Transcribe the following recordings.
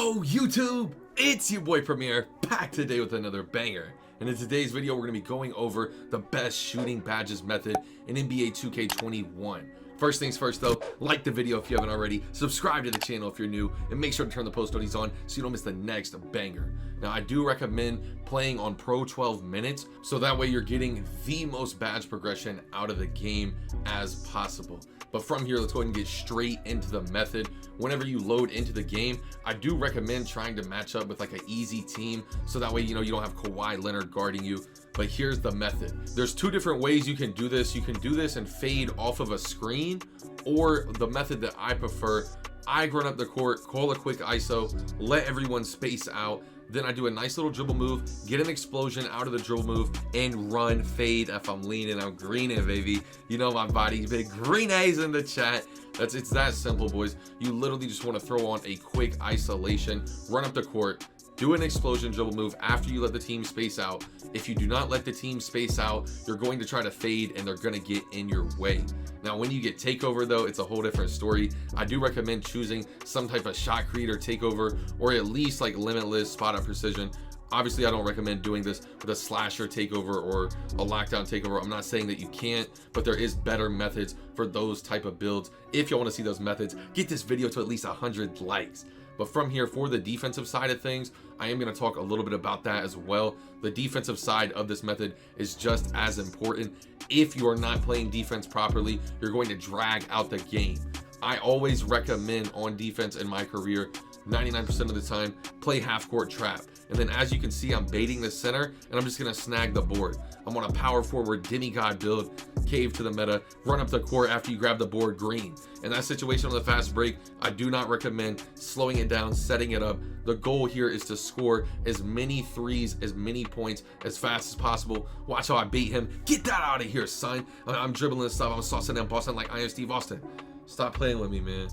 Yo YouTube, it's your boy Premier, back today with another banger. And in today's video, we're going to be going over the best shooting badges method in NBA 2K21. First things first though, like the video if you haven't already, subscribe to the channel if you're new, and make sure to turn the post notifications on so you don't miss the next banger. Now I do recommend playing on Pro 12 minutes, so that way you're getting the most badge progression out of the game as possible. But from here, let's go ahead and get straight into the method. Whenever you load into the game, I do recommend trying to match up with like an easy team, so that way you don't have Kawhi Leonard guarding you. But here's the method. There's two different ways you can do this. You can do this and fade off of a screen, or the method that I prefer, I run up the court, call a quick ISO, let everyone space out, then I do a nice little dribble move, get an explosion out of the dribble move, and run fade. If I'm leaning, I'm greening, baby. You know my body, big green A's in the chat. It's that simple, boys. You literally just want to throw on a quick isolation, run up the court, do an explosion dribble move after you let the team space out. If you do not let the team space out, you're going to try to fade and they're going to get in your way. Now, when you get takeover though, it's a whole different story. I do recommend choosing some type of shot creator takeover, or at least like limitless spot up precision. Obviously, I don't recommend doing this with a slasher takeover or a lockdown takeover. I'm not saying that you can't, but there is better methods for those type of builds. If you want to see those methods, get this video to at least 100 likes. But from here, for the defensive side of things, I am going to talk a little bit about that as well. The defensive side of this method is just as important. If you are not playing defense properly, you're going to drag out the game. I always recommend on defense in my career, 99% of the time, play half court trap. And then as you can see, I'm baiting the center and I'm just going to snag the board. I'm on a power forward demigod build, cave to the meta, run up the court after you grab the board green. In that situation on the fast break, I do not recommend slowing it down, setting it up. The goal here is to score as many threes, as many points as fast as possible. Watch how I bait him. Get that out of here, son. I'm dribbling this stuff. I'm saucing them Boston like I am Steve Austin. Stop playing with me, man.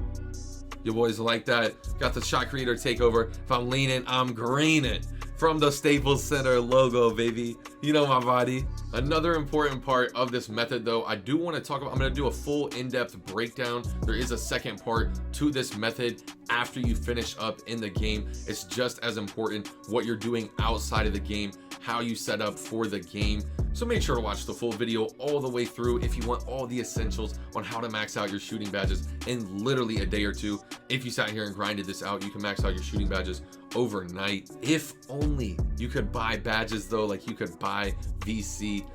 Your boys like that. Got the shot creator takeover. If I'm leaning, I'm greening. From the Staples Center logo, baby. You know my body. Another important part of this method though, I do want to talk about, I'm going to do a full in-depth breakdown. There is a second part to this method after you finish up in the game. It's just as important what you're doing outside of the game, how you set up for the game. So make sure to watch the full video all the way through if you want all the essentials on how to max out your shooting badges in literally a day or two. If you sat here and grinded this out, you can max out your shooting badges overnight. If only you could buy badges though, like you could buy VC,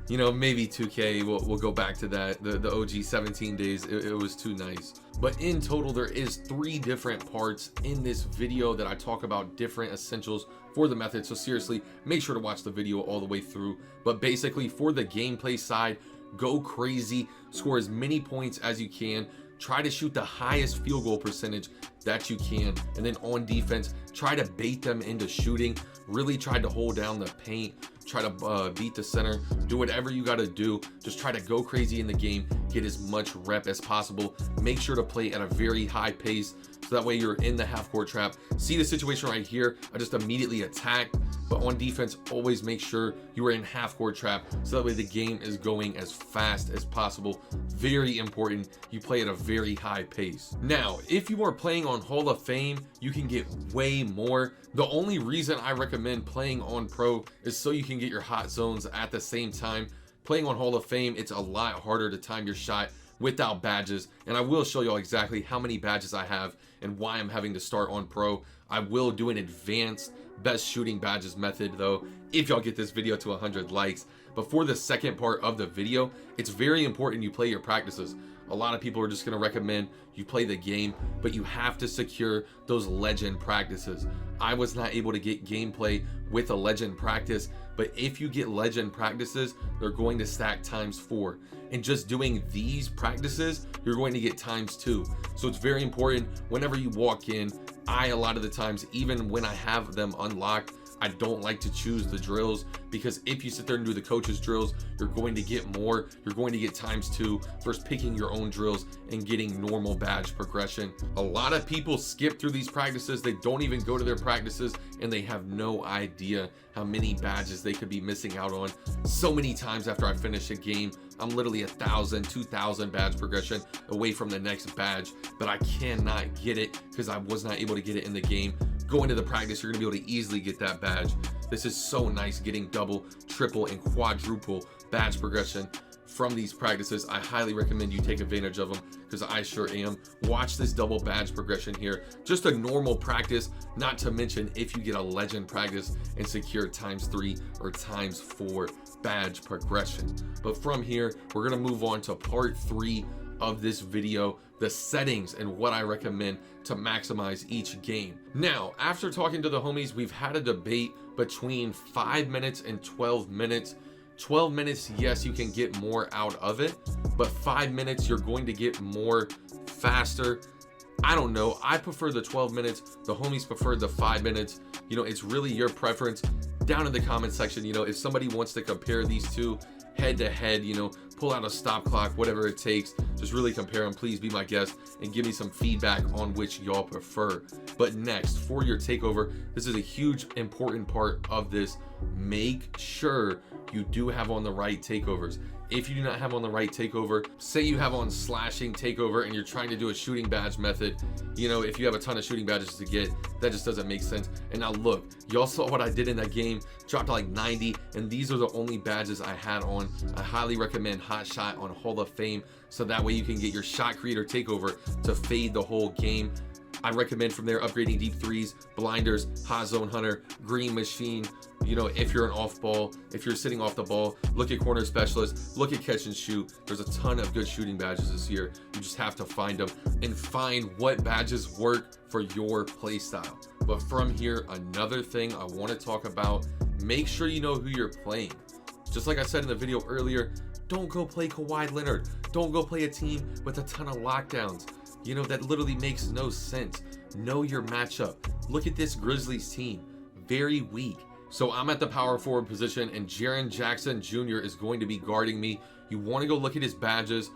maybe 2K, we'll go back to that, the OG 17 days, it was too nice. But in total, there is 3 different parts in this video that I talk about different essentials for the method. So seriously, make sure to watch the video all the way through. But basically for the gameplay side, go crazy, score as many points as you can, try to shoot the highest field goal percentage that you can, and then on defense, try to bait them into shooting, really try to hold down the paint, try to beat the center, do whatever you got to do, just try to go crazy in the game, get as much rep as possible, make sure to play at a very high pace, so that way you're in the half court trap. See the situation right here, I just immediately attacked, but on defense, always make sure you are in half court trap, so that way the game is going as fast as possible. Very important, you play at a very high pace. Now, if you are playing on Hall of Fame, you can get way more. The only reason I recommend playing on Pro is so you can get your hot zones at the same time. Playing on Hall of Fame, it's a lot harder to time your shot without badges, and I will show y'all exactly how many badges I have and why I'm having to start on Pro. I will do an advanced best shooting badges method though, if y'all get this video to 100 likes. But for the second part of the video, it's very important you play your practices. A lot of people are just going to recommend you play the game, but you have to secure those legend practices. I was not able to get gameplay with a legend practice, but if you get legend practices, they're going to stack ×4. And just doing these practices, you're going to get ×2. So it's very important whenever you walk in. A lot of the times, even when I have them unlocked, I don't like to choose the drills, because if you sit there and do the coach's drills, you're going to get more. You're going to get ×2 versus picking your own drills and getting normal badge progression. A lot of people skip through these practices. They don't even go to their practices, and they have no idea how many badges they could be missing out on. So many times after I finish a game, I'm literally 1,000, 2,000 badge progression away from the next badge, but I cannot get it because I was not able to get it in the game. go into the practice, you're gonna be able to easily get that badge. This is so nice, getting double, triple, and quadruple badge progression from these practices. I highly recommend you take advantage of them, because I sure am. Watch this double badge progression here. Just a normal practice, not to mention if you get a legend practice and secure ×3 or ×4 badge progression. But from here, we're gonna move on to part 3 of this video, the settings and what I recommend to maximize each game. Now, after talking to the homies, we've had a debate between 5 minutes and 12 minutes. 12 minutes, yes, you can get more out of it, but 5 minutes, you're going to get more faster. I don't know. I prefer the 12 minutes. The homies prefer the 5 minutes. You know, it's really your preference. Down in the comment section, you know, if somebody wants to compare these two head to head, you know, pull out a stop clock, whatever it takes, just really compare them. Please be my guest and give me some feedback on which y'all prefer. But next, for your takeover, this is a huge important part of this. Make sure you do have on the right takeovers. If you do not have on the right takeover, say you have on slashing takeover and you're trying to do a shooting badge method, you know, if you have a ton of shooting badges to get, that just doesn't make sense. And now look, y'all saw what I did in that game, dropped to like 90, and these are the only badges I had on. I highly recommend Hot Shot on Hall of Fame, so that way you can get your shot creator takeover to fade the whole game. I recommend from there upgrading deep threes, blinders, hot zone hunter, green machine. You know, if you're an off ball, if you're sitting off the ball, look at corner specialist, look at catch and shoot. There's a ton of good shooting badges this year. You just have to find them and find what badges work for your play style. But from here, another thing I want to talk about, make sure you know who you're playing. Just like I said in the video earlier, don't go play Kawhi Leonard. Don't go play a team with a ton of lockdowns. You know, that literally makes no sense. Know your matchup. Look at this Grizzlies team, very weak. So I'm at the power forward position and Jaren Jackson Jr. is going to be guarding me. You want to go look at his badges.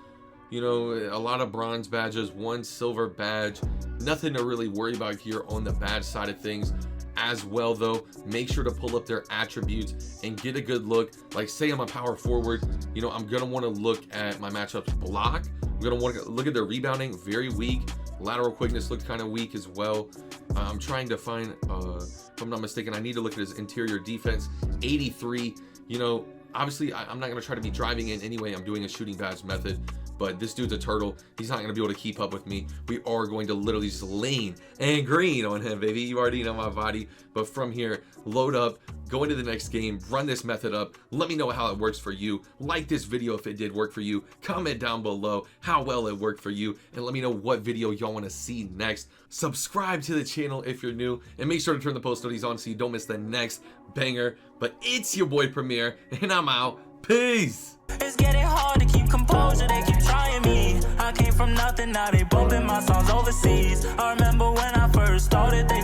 You know, a lot of bronze badges, 1 silver badge. Nothing to really worry about here on the badge side of things. As well though, make sure to pull up their attributes and get a good look. Like say I'm a power forward, you know, I'm gonna want to look at my matchups block. I'm gonna want to look at their rebounding, very weak. Lateral quickness looked kind of weak as well. I'm trying to find, if I'm not mistaken, I need to look at his interior defense, 83. You know, obviously I'm not gonna try to be driving in anyway. I'm doing a shooting badge method. But this dude's a turtle. He's not going to be able to keep up with me. We are going to literally just lane and green on him, baby. You already know my body. But from here, load up, go into the next game, run this method up. Let me know how it works for you. Like this video if it did work for you. Comment down below how well it worked for you. And let me know what video y'all want to see next. Subscribe to the channel if you're new. And make sure to turn the post notifications on so you don't miss the next banger. But it's your boy Premier, and I'm out. Peace. It's getting hard to keep composure, they keep trying me. I came from nothing, now they bumping my songs overseas. I remember when I first started, they